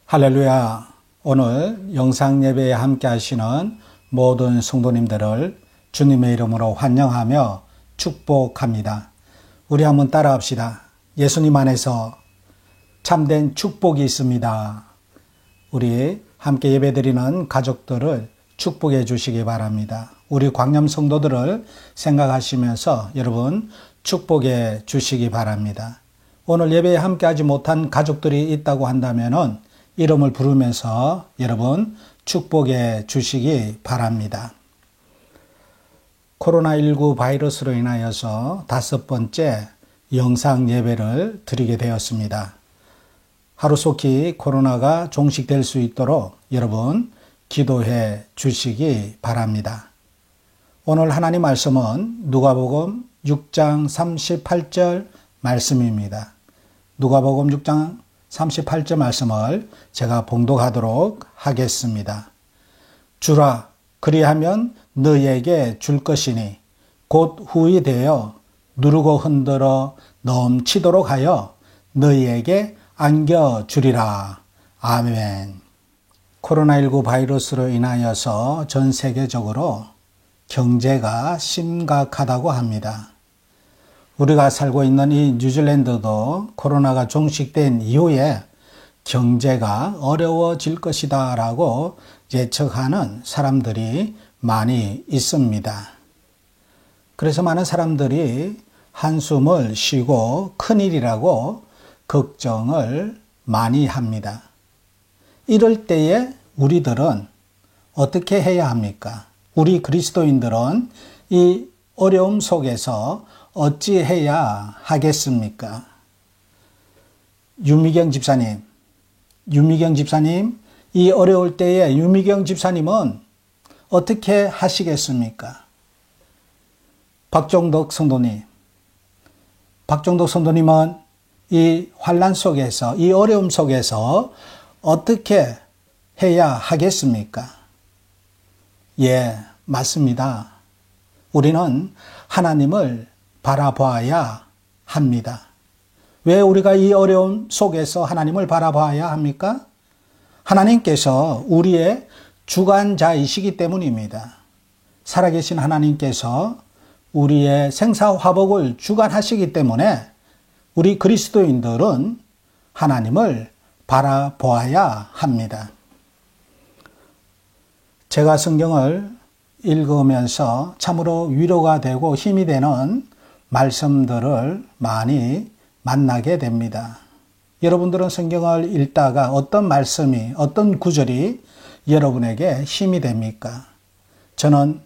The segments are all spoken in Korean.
할렐루야. 오늘 영상 예배에 함께 하시는 모든 성도님들을 주님의 이름으로 환영하며 축복합니다. 우리 한번 따라합시다. 예수님 안에서 참된 축복이 있습니다. 우리 함께 예배드리는 가족들을 축복해 주시기 바랍니다. 우리 광염 성도들을 생각하시면서 여러분 축복해 주시기 바랍니다. 오늘 예배에 함께하지 못한 가족들이 있다고 한다면은 이름을 부르면서 여러분 축복해 주시기 바랍니다. 코로나19 바이러스로 인하여서 5번째 영상 예배를 드리게 되었습니다. 하루속히 코로나가 종식될 수 있도록 여러분 기도해 주시기 바랍니다. 오늘 하나님 말씀은 누가복음 6장 38절 말씀입니다. 누가복음 6장 38절 말씀을 제가 봉독하도록 하겠습니다. 주라, 그리하면 너희에게 줄 것이니 곧 후이 되어 누르고 흔들어 넘치도록 하여 너희에게 안겨주리라. 아멘. 코로나19 바이러스로 인하여서 전 세계적으로 경제가 심각하다고 합니다. 우리가 살고 있는 이 뉴질랜드도 코로나가 종식된 이후에 경제가 어려워질 것이다 라고 예측하는 사람들이 많이 있습니다. 그래서 많은 사람들이 한숨을 쉬고 큰일이라고 걱정을 많이 합니다. 이럴 때에 우리들은 어떻게 해야 합니까? 우리 그리스도인들은 이 어려움 속에서 어찌해야 하겠습니까? 유미경 집사님, 이 어려울 때에 유미경 집사님은 어떻게 하시겠습니까? 박종덕 성도님은 이 환난 속에서, 이 어려움 속에서 어떻게 해야 하겠습니까? 예, 맞습니다. 우리는 하나님을 바라봐야 합니다. 왜 우리가 이 어려움 속에서 하나님을 바라봐야 합니까? 하나님께서 우리의 주관자이시기 때문입니다. 살아계신 하나님께서 우리의 생사화복을 주관하시기 때문에 우리 그리스도인들은 하나님을 바라보아야 합니다. 제가 성경을 읽으면서 참으로 위로가 되고 힘이 되는 말씀들을 많이 만나게 됩니다. 여러분들은 성경을 읽다가 어떤 말씀이, 어떤 구절이 여러분에게 힘이 됩니까? 저는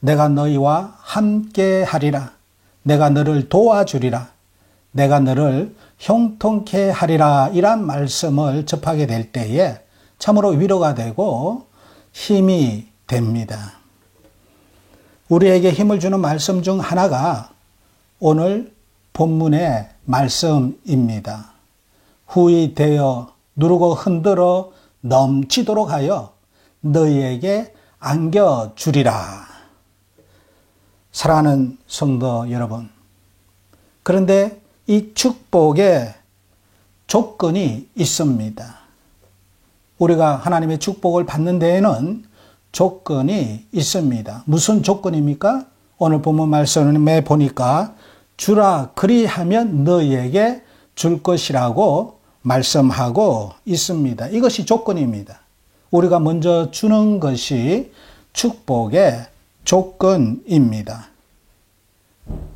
내가 너희와 함께 하리라. 내가 너를 도와주리라. 내가 너를 형통케 하리라. 이란 말씀을 접하게 될 때에 참으로 위로가 되고 힘이 됩니다. 우리에게 힘을 주는 말씀 중 하나가 오늘 본문의 말씀입니다. 후이 되어 누르고 흔들어 넘치도록 하여 너희에게 안겨주리라. 사랑하는 성도 여러분, 그런데 이 축복에 조건이 있습니다. 우리가 하나님의 축복을 받는 데에는 조건이 있습니다. 무슨 조건입니까? 오늘 본문 말씀에 보니까 주라, 그리하면 너희에게 줄 것이라고 말씀하고 있습니다. 이것이 조건입니다. 우리가 먼저 주는 것이 축복의 조건입니다.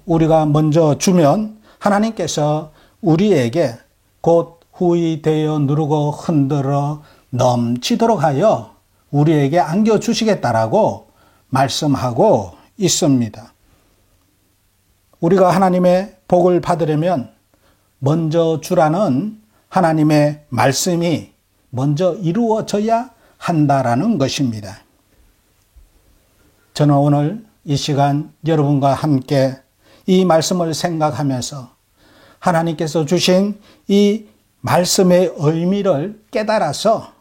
우리가 먼저 주면 하나님께서 우리에게 곧 후이 되어 누르고 흔들어 넘치도록 하여 우리에게 안겨주시겠다라고 말씀하고 있습니다. 우리가 하나님의 복을 받으려면 먼저 주라는 하나님의 말씀이 먼저 이루어져야 한다라는 것입니다. 저는 오늘 이 시간 여러분과 함께 이 말씀을 생각하면서 하나님께서 주신 이 말씀의 의미를 깨달아서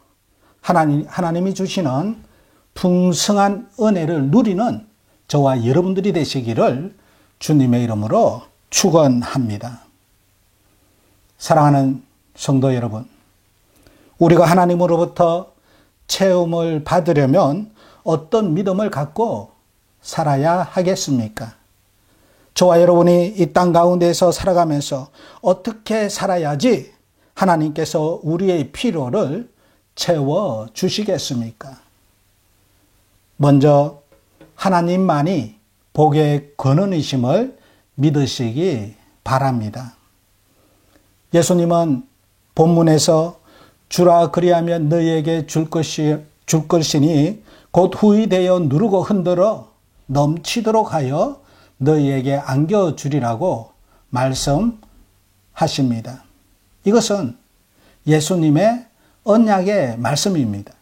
하나님이 주시는 풍성한 은혜를 누리는 저와 여러분들이 되시기를 주님의 이름으로 축원합니다. 사랑하는 성도 여러분, 우리가 하나님으로부터 체험을 받으려면 어떤 믿음을 갖고 살아야 하겠습니까? 저와 여러분이 이 땅 가운데서 살아가면서 어떻게 살아야지 하나님께서 우리의 필요를 채워 주시겠습니까? 먼저 하나님만이 복의 근원이심을 믿으시기 바랍니다. 예수님은 본문에서 주라 그리하면 너희에게 줄 것이니 곧 후히 되어 누르고 흔들어 넘치도록 하여 너희에게 안겨주리라고 말씀하십니다. 이것은 예수님의 언약의 말씀입니다.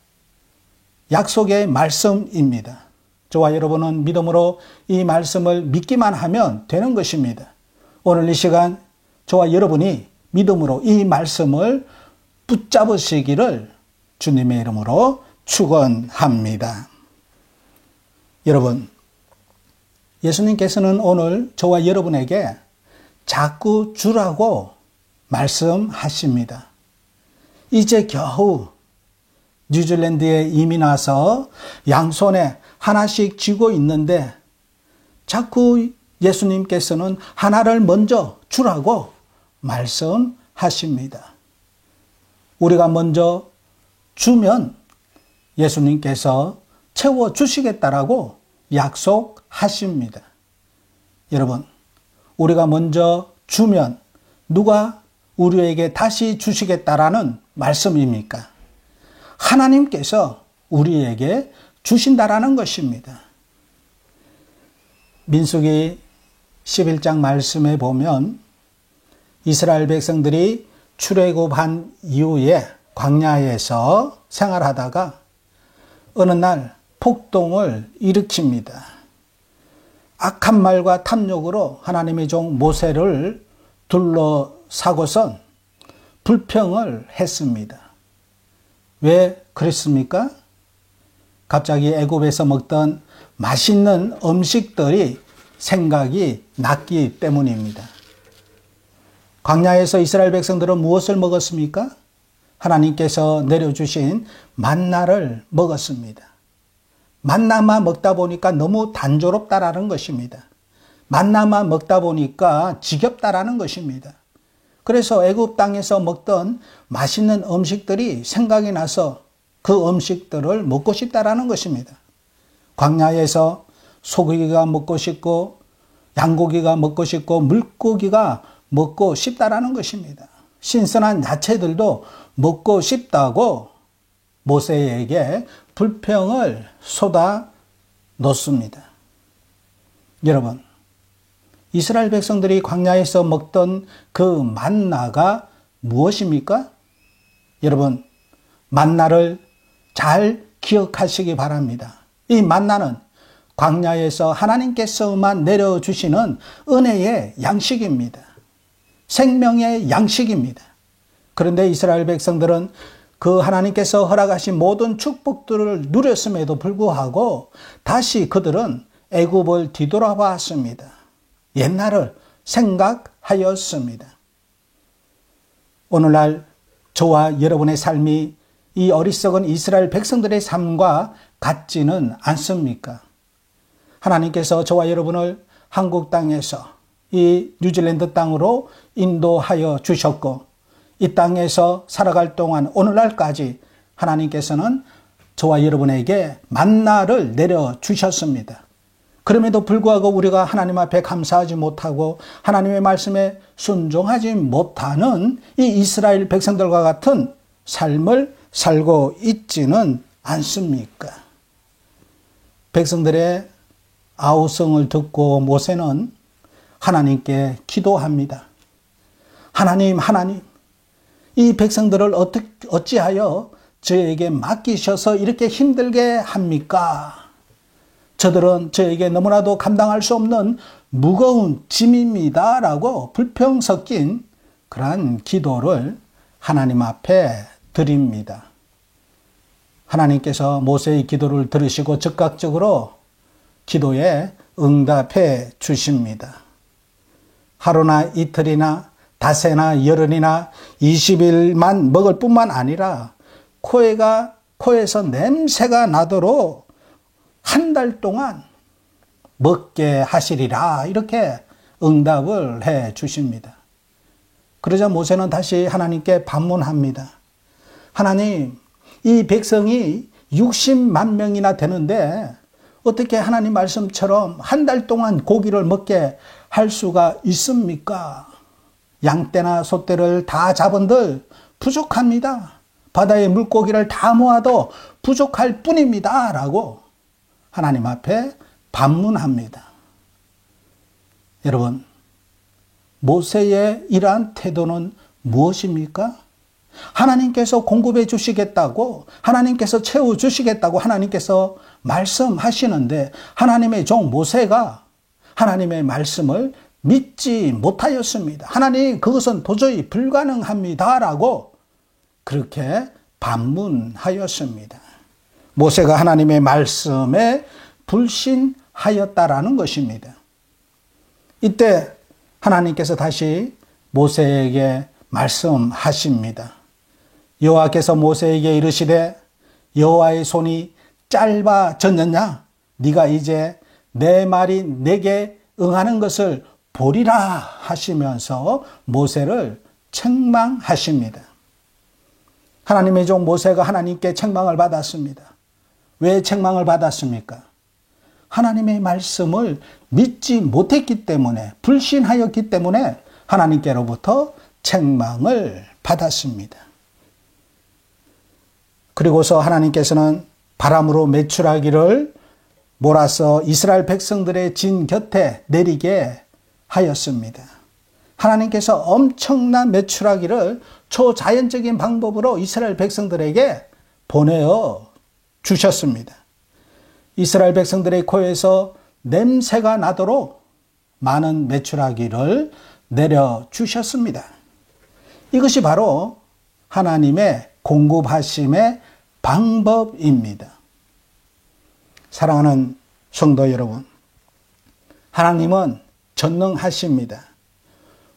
약속의 말씀입니다. 저와 여러분은 믿음으로 이 말씀을 믿기만 하면 되는 것입니다. 오늘 이 시간 저와 여러분이 믿음으로 이 말씀을 붙잡으시기를 주님의 이름으로 축원합니다. 여러분, 예수님께서는 오늘 저와 여러분에게 자꾸 주라고 말씀하십니다. 이제 겨우 뉴질랜드에 이민 와서 양손에 하나씩 쥐고 있는데 자꾸 예수님께서는 하나를 먼저 주라고 말씀하십니다. 우리가 먼저 주면 예수님께서 채워주시겠다라고 약속하십니다. 여러분, 우리가 먼저 주면 누가 우리에게 다시 주시겠다라는 말씀입니까? 하나님께서 우리에게 주신다라는 것입니다. 민수기 11장 말씀에 보면 이스라엘 백성들이 출애굽한 이후에 광야에서 생활하다가 어느 날 폭동을 일으킵니다. 악한 말과 탐욕으로 하나님의 종 모세를 둘러싸고선 불평을 했습니다. 왜 그랬습니까? 갑자기 애굽에서 먹던 맛있는 음식들이 생각이 났기 때문입니다. 광야에서 이스라엘 백성들은 무엇을 먹었습니까? 하나님께서 내려주신 만나를 먹었습니다. 만나만 먹다 보니까 너무 단조롭다라는 것입니다. 만나만 먹다 보니까 지겹다라는 것입니다. 그래서 애굽 땅에서 먹던 맛있는 음식들이 생각이 나서 그 음식들을 먹고 싶다라는 것입니다. 광야에서 소고기가 먹고 싶고 양고기가 먹고 싶고 물고기가 먹고 싶다라는 것입니다. 신선한 야채들도 먹고 싶다고 모세에게 불평을 쏟아 놓습니다. 여러분, 이스라엘 백성들이 광야에서 먹던 그 만나가 무엇입니까? 여러분, 만나를 잘 기억하시기 바랍니다. 이 만나는 광야에서 하나님께서만 내려주시는 은혜의 양식입니다. 생명의 양식입니다. 그런데 이스라엘 백성들은 그 하나님께서 허락하신 모든 축복들을 누렸음에도 불구하고 다시 그들은 애굽을 뒤돌아봤습니다. 옛날을 생각하였습니다. 오늘날 저와 여러분의 삶이 이 어리석은 이스라엘 백성들의 삶과 같지는 않습니까? 하나님께서 저와 여러분을 한국 땅에서 이 뉴질랜드 땅으로 인도하여 주셨고 이 땅에서 살아갈 동안 오늘날까지 하나님께서는 저와 여러분에게 만나를 내려주셨습니다. 그럼에도 불구하고 우리가 하나님 앞에 감사하지 못하고 하나님의 말씀에 순종하지 못하는 이 이스라엘 백성들과 같은 삶을 살고 있지는 않습니까? 백성들의 아우성을 듣고 모세는 하나님께 기도합니다. 하나님, 이 백성들을 어찌하여 저에게 맡기셔서 이렇게 힘들게 합니까? 저들은 저에게 너무나도 감당할 수 없는 무거운 짐입니다. 라고 불평 섞인 그러한 기도를 하나님 앞에 드립니다. 하나님께서 모세의 기도를 들으시고 즉각적으로 기도에 응답해 주십니다. 하루나 이틀이나 닷새나 열흘이나 20일만 먹을 뿐만 아니라 코에서 냄새가 나도록 한 달 동안 먹게 하시리라, 이렇게 응답을 해 주십니다. 그러자 모세는 다시 하나님께 반문합니다. 하나님, 이 백성이 60만 명이나 되는데 어떻게 하나님 말씀처럼 한 달 동안 고기를 먹게 할 수가 있습니까? 양떼나 소떼를 다 잡은들 부족합니다. 바다의 물고기를 다 모아도 부족할 뿐입니다. 라고 하나님 앞에 반문합니다. 여러분, 모세의 이러한 태도는 무엇입니까? 하나님께서 공급해 주시겠다고, 하나님께서 채워 주시겠다고 하나님께서 말씀하시는데 하나님의 종 모세가 하나님의 말씀을 믿지 못하였습니다. 하나님, 그것은 도저히 불가능합니다. 라고 그렇게 반문하였습니다. 모세가 하나님의 말씀에 불신하였다라는 것입니다. 이때 하나님께서 다시 모세에게 말씀하십니다. 여호와께서 모세에게 이르시되 여호와의 손이 짧아졌느냐? 네가 이제 내 말이 내게 응하는 것을 보리라 하시면서 모세를 책망하십니다. 하나님의 종 모세가 하나님께 책망을 받았습니다. 왜 책망을 받았습니까? 하나님의 말씀을 믿지 못했기 때문에, 불신하였기 때문에 하나님께로부터 책망을 받았습니다. 그리고서 하나님께서는 바람으로 메추라기를 몰아서 이스라엘 백성들의 진 곁에 내리게 하였습니다. 하나님께서 엄청난 메추라기를 초자연적인 방법으로 이스라엘 백성들에게 보내어 주셨습니다. 이스라엘 백성들의 코에서 냄새가 나도록 많은 메추라기를 내려주셨습니다. 이것이 바로 하나님의 공급하심의 방법입니다. 사랑하는 성도 여러분, 하나님은 전능하십니다.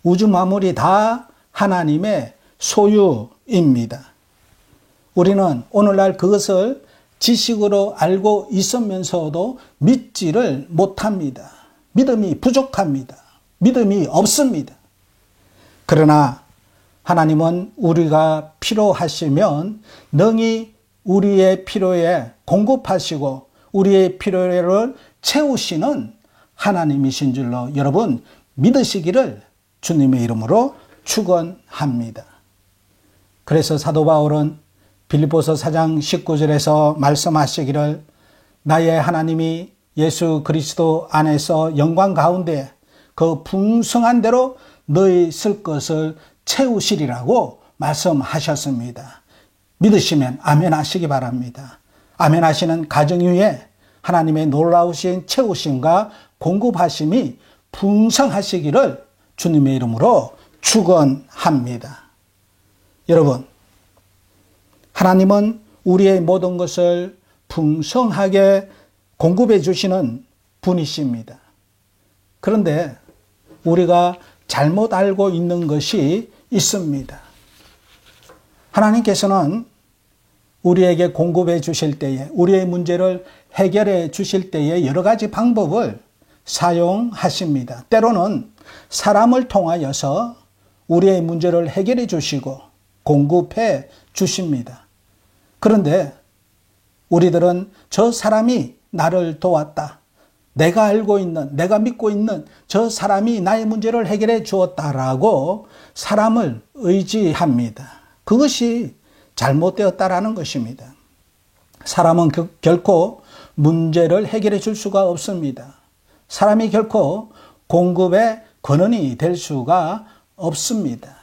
우주 만물이 다 하나님의 소유입니다. 우리는 오늘날 그것을 지식으로 알고 있으면서도 믿지를 못합니다. 믿음이 부족합니다. 믿음이 없습니다. 그러나 하나님은 우리가 필요하시면 능히 우리의 필요에 공급하시고 우리의 필요를 채우시는 하나님이신 줄로 여러분 믿으시기를 주님의 이름으로 축원합니다. 그래서 사도 바울은 빌립보서 4장 19절에서 말씀하시기를 나의 하나님이 예수 그리스도 안에서 영광 가운데 그 풍성한 대로 너희 쓸 것을 채우시리라고 말씀하셨습니다. 믿으시면 아멘 하시기 바랍니다. 아멘 하시는 가정 위에 하나님의 놀라우신 채우심과 공급하심이 풍성하시기를 주님의 이름으로 축원합니다. 여러분, 하나님은 우리의 모든 것을 풍성하게 공급해 주시는 분이십니다. 그런데 우리가 잘못 알고 있는 것이 있습니다. 하나님께서는 우리에게 공급해 주실 때에, 우리의 문제를 해결해 주실 때에 여러 가지 방법을 사용하십니다. 때로는 사람을 통하여서 우리의 문제를 해결해 주시고 공급해 주십니다. 그런데 우리들은 저 사람이 나를 도왔다, 내가 알고 있는, 내가 믿고 있는 저 사람이 나의 문제를 해결해 주었다라고 사람을 의지합니다. 그것이 잘못되었다라는 것입니다. 사람은 결코 문제를 해결해 줄 수가 없습니다. 사람이 결코 공급의 근원이 될 수가 없습니다.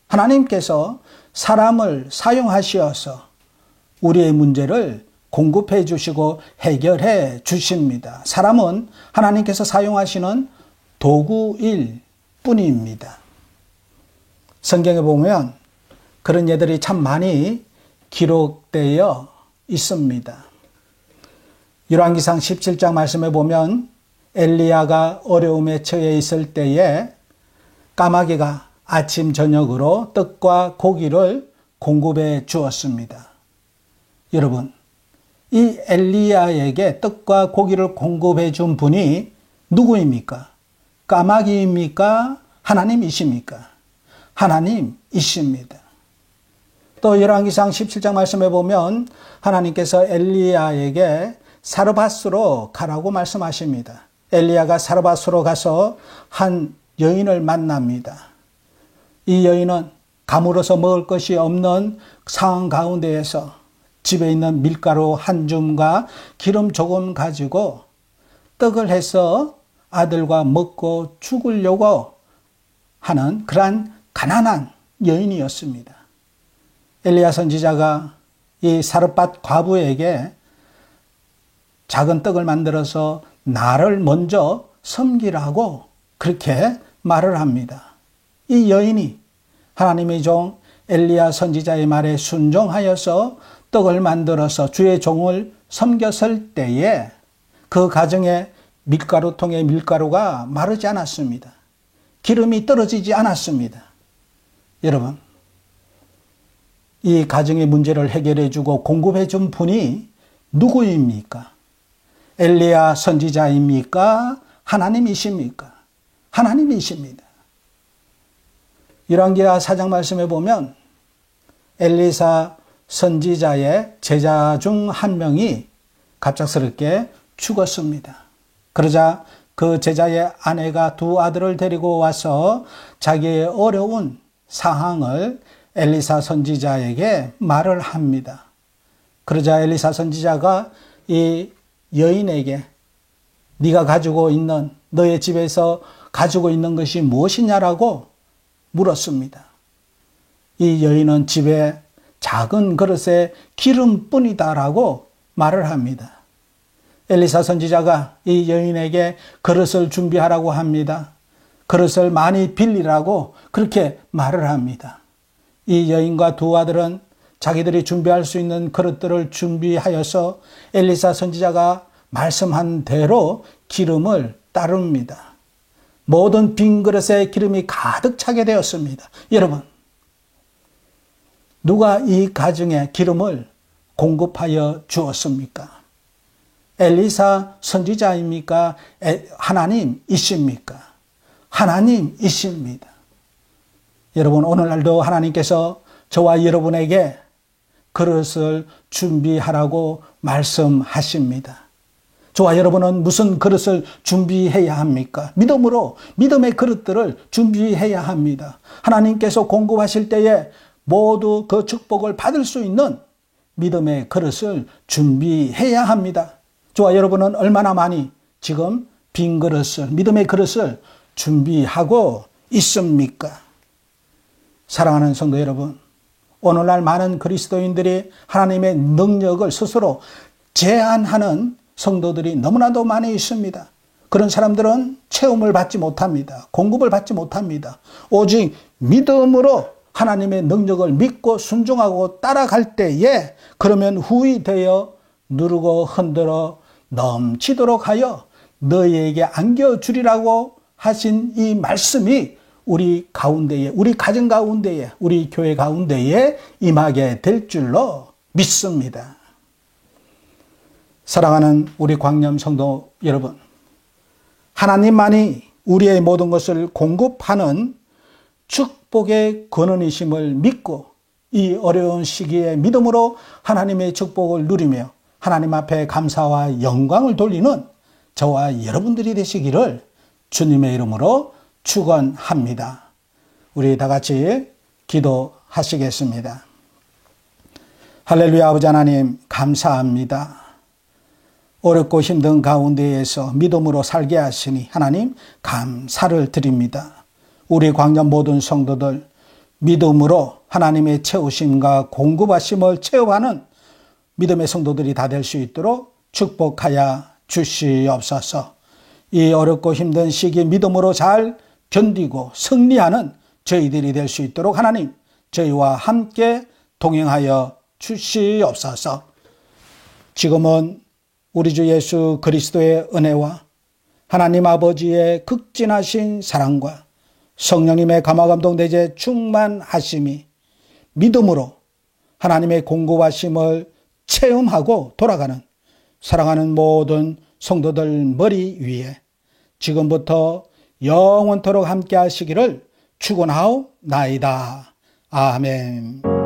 하나님께서 사람을 사용하셔서 우리의 문제를 공급해 주시고 해결해 주십니다. 사람은 하나님께서 사용하시는 도구일 뿐입니다. 성경에 보면 그런 예들이 참 많이 기록되어 있습니다. 열왕기상 17장 말씀에 보면 엘리야가 어려움에 처해 있을 때에 까마귀가 아침 저녁으로 떡과 고기를 공급해 주었습니다. 여러분, 이 엘리야에게 떡과 고기를 공급해 준 분이 누구입니까? 까마귀입니까? 하나님이십니까? 하나님이십니다. 또 열왕기상 17장 말씀해 보면 하나님께서 엘리야에게 사르밧으로 가라고 말씀하십니다. 엘리야가 사르밧으로 가서 한 여인을 만납니다. 이 여인은 가물어서 먹을 것이 없는 상황 가운데에서 집에 있는 밀가루 한 줌과 기름 조금 가지고 떡을 해서 아들과 먹고 죽으려고 하는 그러한 가난한 여인이었습니다. 엘리야 선지자가 이 사르밧 과부에게 작은 떡을 만들어서 나를 먼저 섬기라고 그렇게 말을 합니다. 이 여인이 하나님의 종 엘리야 선지자의 말에 순종하여서 떡을 만들어서 주의 종을 섬겼을 때에 그 가정에 밀가루통에 밀가루가 마르지 않았습니다. 기름이 떨어지지 않았습니다. 여러분, 이 가정의 문제를 해결해 주고 공급해 준 분이 누구입니까? 엘리야 선지자입니까? 하나님이십니까? 하나님이십니다. 열왕기하 4장 말씀에 보면 엘리사 선지자의 제자 중 한 명이 갑작스럽게 죽었습니다. 그러자 그 제자의 아내가 두 아들을 데리고 와서 자기의 어려운 상황을 엘리사 선지자에게 말을 합니다. 그러자 엘리사 선지자가 이 여인에게 네가 가지고 있는 너의 집에서 가지고 있는 것이 무엇이냐라고 물었습니다. 이 여인은 집에 작은 그릇에 기름뿐이다라고 말을 합니다. 엘리사 선지자가 이 여인에게 그릇을 준비하라고 합니다. 그릇을 많이 빌리라고 그렇게 말을 합니다. 이 여인과 두 아들은 자기들이 준비할 수 있는 그릇들을 준비하여서 엘리사 선지자가 말씀한 대로 기름을 따릅니다. 모든 빈 그릇에 기름이 가득 차게 되었습니다. 여러분, 누가 이 가정에 기름을 공급하여 주었습니까? 엘리사 선지자입니까? 하나님이십니까? 하나님이십니다. 여러분, 오늘날도 하나님께서 저와 여러분에게 그릇을 준비하라고 말씀하십니다. 저와 여러분은 무슨 그릇을 준비해야 합니까? 믿음으로 믿음의 그릇들을 준비해야 합니다. 하나님께서 공급하실 때에 모두 그 축복을 받을 수 있는 믿음의 그릇을 준비해야 합니다. 저와 여러분은 얼마나 많이 지금 빈 그릇을, 믿음의 그릇을 준비하고 있습니까? 사랑하는 성도 여러분, 오늘날 많은 그리스도인들이 하나님의 능력을 스스로 제한하는 성도들이 너무나도 많이 있습니다. 그런 사람들은 체험을 받지 못합니다. 공급을 받지 못합니다. 오직 믿음으로 하나님의 능력을 믿고 순종하고 따라갈 때에 그러면 후히 되어 누르고 흔들어 넘치도록 하여 너희에게 안겨주리라고 하신 이 말씀이 우리 가운데에, 우리 가정 가운데에, 우리 교회 가운데에 임하게 될 줄로 믿습니다. 사랑하는 우리 광염 성도 여러분, 하나님만이 우리의 모든 것을 공급하는 축복의 근원이심을 믿고 이 어려운 시기에 믿음으로 하나님의 축복을 누리며 하나님 앞에 감사와 영광을 돌리는 저와 여러분들이 되시기를 주님의 이름으로 축원합니다. 우리 다 같이 기도하시겠습니다. 할렐루야. 아버지 하나님 감사합니다. 어렵고 힘든 가운데에서 믿음으로 살게 하시니 하나님 감사를 드립니다. 우리 광년 모든 성도들 믿음으로 하나님의 채우심과 공급하심을 체험하는 믿음의 성도들이 다 될 수 있도록 축복하여 주시옵소서. 이 어렵고 힘든 시기 믿음으로 잘 견디고 승리하는 저희들이 될 수 있도록 하나님 저희와 함께 동행하여 주시옵소서. 지금은 우리 주 예수 그리스도의 은혜와 하나님 아버지의 극진하신 사랑과 성령님의 감화감동대제 충만하심이 믿음으로 하나님의 공급하심을 체험하고 돌아가는 사랑하는 모든 성도들 머리 위에 지금부터 영원토록 함께 하시기를 축원하옵나이다. 아멘.